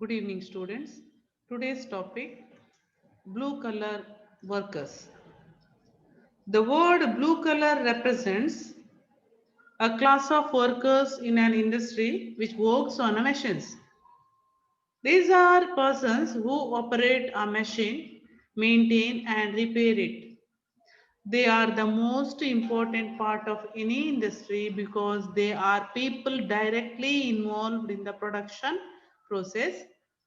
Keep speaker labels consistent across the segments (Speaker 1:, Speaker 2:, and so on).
Speaker 1: Good evening, students. Today's topic, blue collar workers. The word blue collar represents a class of workers in an industry which works on a machines. These are persons who operate a machine, maintain and repair it. They are the most important part of any industry because they are people directly involved in the production process.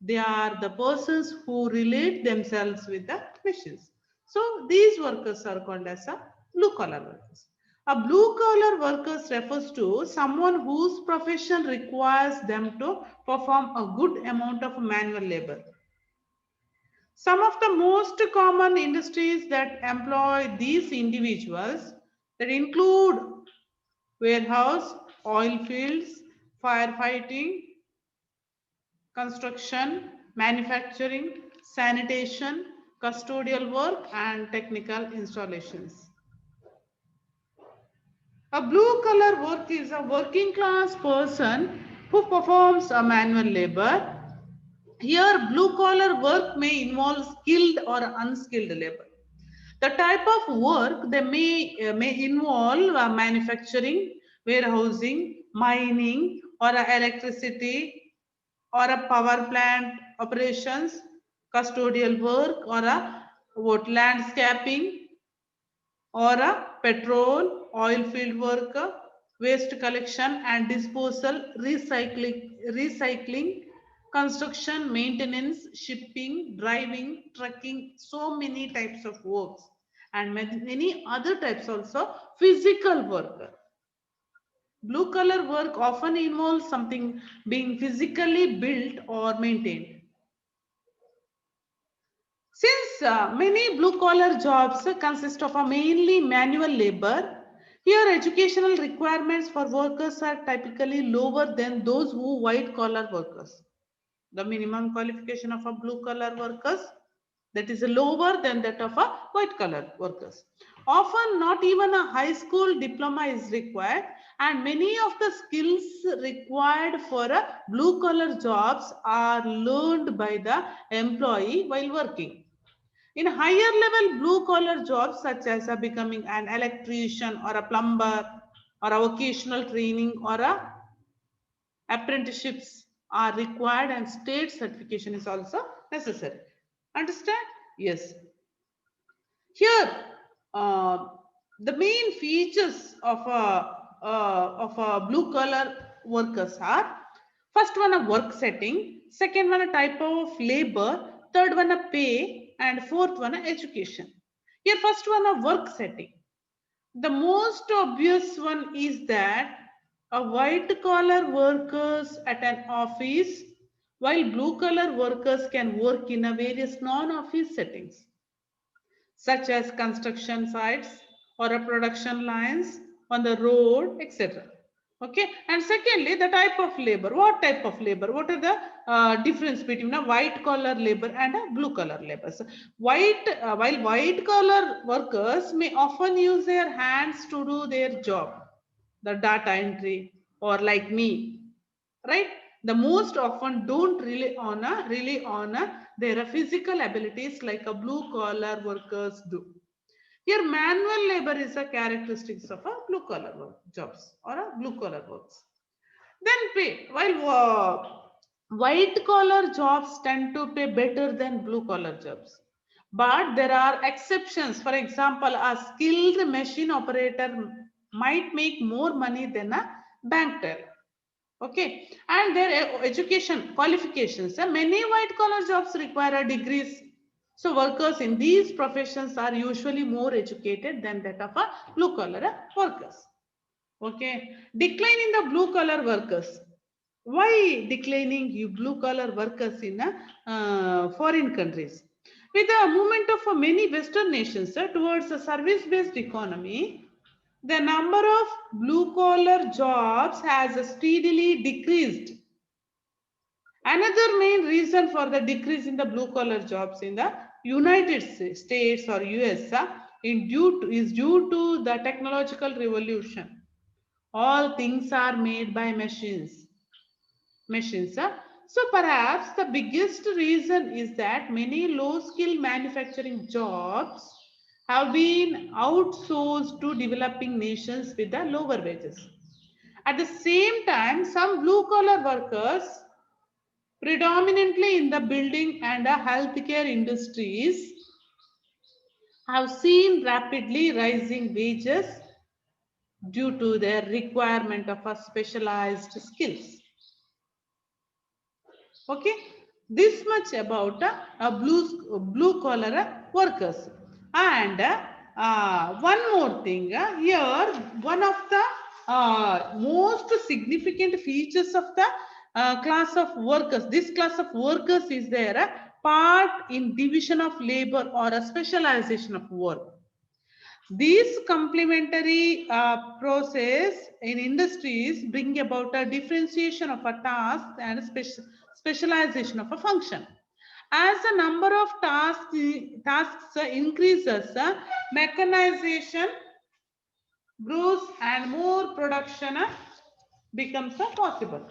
Speaker 1: They are the persons who relate themselves with the machines. So these workers are called as a blue collar workers. A blue collar workers refers to someone whose profession requires them to perform a good amount of manual labor. Some of the most common industries that employ these individuals that include warehouse, oil fields, firefighting, construction, manufacturing, sanitation, custodial work and technical installations. A blue collar work is a working class person who performs a manual labor. Here, blue collar work may involve skilled or unskilled labor. The type of work they may involve manufacturing, warehousing, mining, or electricity, or a power plant operations, custodial work, or a what landscaping, or a petrol, oil field work, waste collection and disposal, recycling, construction, maintenance, shipping, driving, trucking, so many types of works and many other types also physical work. Blue collar work often involves something being physically built or maintained. Since many blue collar jobs consist of a mainly manual labor, here educational requirements for workers are typically lower than those who white collar workers. The minimum qualification of a blue collar workers that is lower than that of a white collar workers. Often not even a high school diploma is required and many of the skills required for a blue collar jobs are learned by the employee while working. In higher level blue collar jobs such as becoming an electrician or a plumber or a vocational training or a apprenticeships are required and state certification is also necessary. Understand? Yes. Here, uh, the main features of a blue collar workers are first one a work setting, second one a type of labor, third one a pay, and fourth one a education. Here, first one a work setting. The most obvious one is that a white collar workers at an office, while blue collar workers can work in a various non-office settings such as construction sites or a production lines on the road, etc. Okay, and secondly, the type of labor. What type of labor? What are the difference between a white collar labor and a blue collar labor? So, while white collar workers may often use their hands to do their job, the data entry, or like me, right? The most often don't rely on their physical abilities like a blue collar workers do. Here, manual labor is a characteristics of a blue collar work jobs or a blue collar works. Then pay. While white collar jobs tend to pay better than blue collar jobs. But there are exceptions. For example, a skilled machine operator might make more money than a bank teller. Okay, and their education qualifications. Many white collar jobs require degrees. So workers in these professions are usually more educated than that of a blue collar workers. Okay, decline in the blue collar workers. Why declining you blue collar workers in foreign countries? With the movement of many Western nations towards a service-based economy, the number of blue collar jobs has steadily decreased. Another main reason for the decrease in the blue collar jobs in the United States or US is due to the technological revolution. All things are made by machines. So perhaps the biggest reason is that many low-skill manufacturing jobs have been outsourced to developing nations with the lower wages. At the same time, some blue-collar workers, predominantly in the building and the healthcare industries, have seen rapidly rising wages due to their requirement of a specialized skills. Okay, this much about blue collar workers. And one more thing here, one of the most significant features of the class of workers. This class of workers is their part in division of labor or a specialization of work. These complementary process in industries bring about a differentiation of a task and specialization of a function. As the number of tasks increases, mechanization grows and more production becomes possible.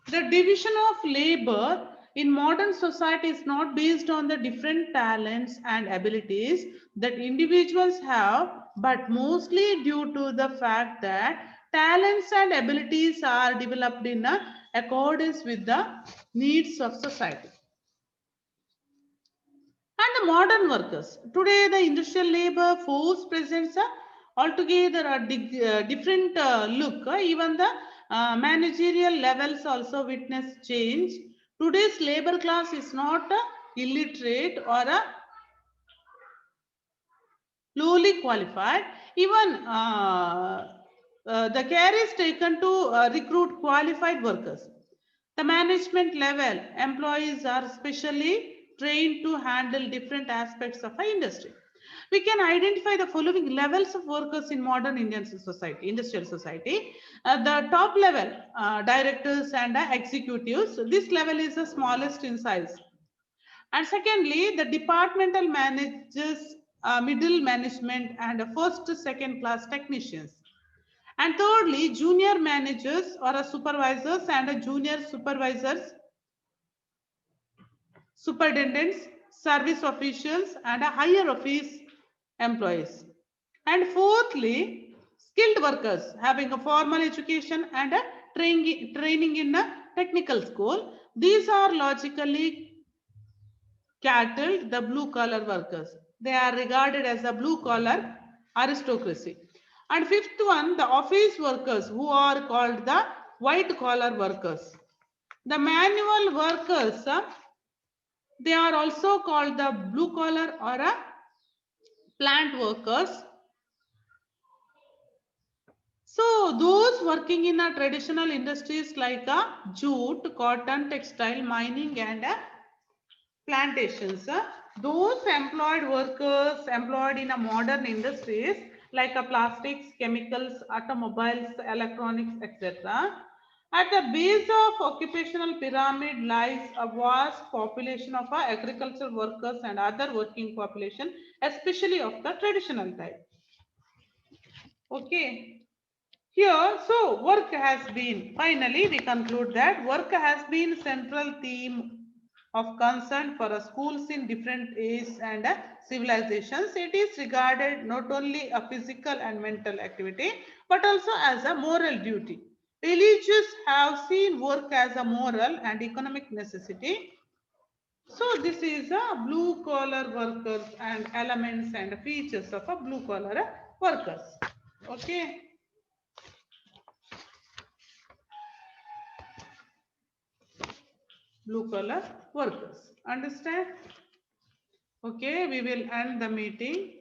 Speaker 1: The division of labor in modern society is not based on the different talents and abilities that individuals have, but mostly due to the fact that talents and abilities are developed in accordance with the needs of society. And the modern workers. Today, the industrial labor force presents altogether a different look. Even the managerial levels also witness change. Today's labor class is not illiterate or lowly qualified. Even the care is taken to recruit qualified workers. The management level employees are specially trained to handle different aspects of our industry. We can identify the following levels of workers in modern Indian society, industrial society. The top level, directors and executives, this level is the smallest in size. And secondly, the departmental managers, middle management, and first, second class technicians. And thirdly, junior managers or supervisors and junior supervisors, superintendents, service officials, and higher office employees. And fourthly, skilled workers having a formal education and a training in a technical school. These are logically cattled the blue collar workers. They are regarded as the blue collar aristocracy. And fifth one, the office workers who are called the white collar workers. The manual workers, they are also called the blue collar or plant workers. So those working in traditional industries like jute, cotton, textile, mining and plantations. Those employed workers employed in a modern industries like plastics, chemicals, automobiles, electronics, etc. At the base of occupational pyramid lies a vast population of agricultural workers and other working population, especially of the traditional type. Okay. Here, so work has been, finally we conclude that work has been central theme of concern for schools in different ages and civilizations. It is regarded not only a physical and mental activity, but also as a moral duty. Religious have seen work as a moral and economic necessity. So this is a blue collar workers and elements and features of a blue collar workers. Okay. Blue collar workers. Understand? Okay, we will end the meeting.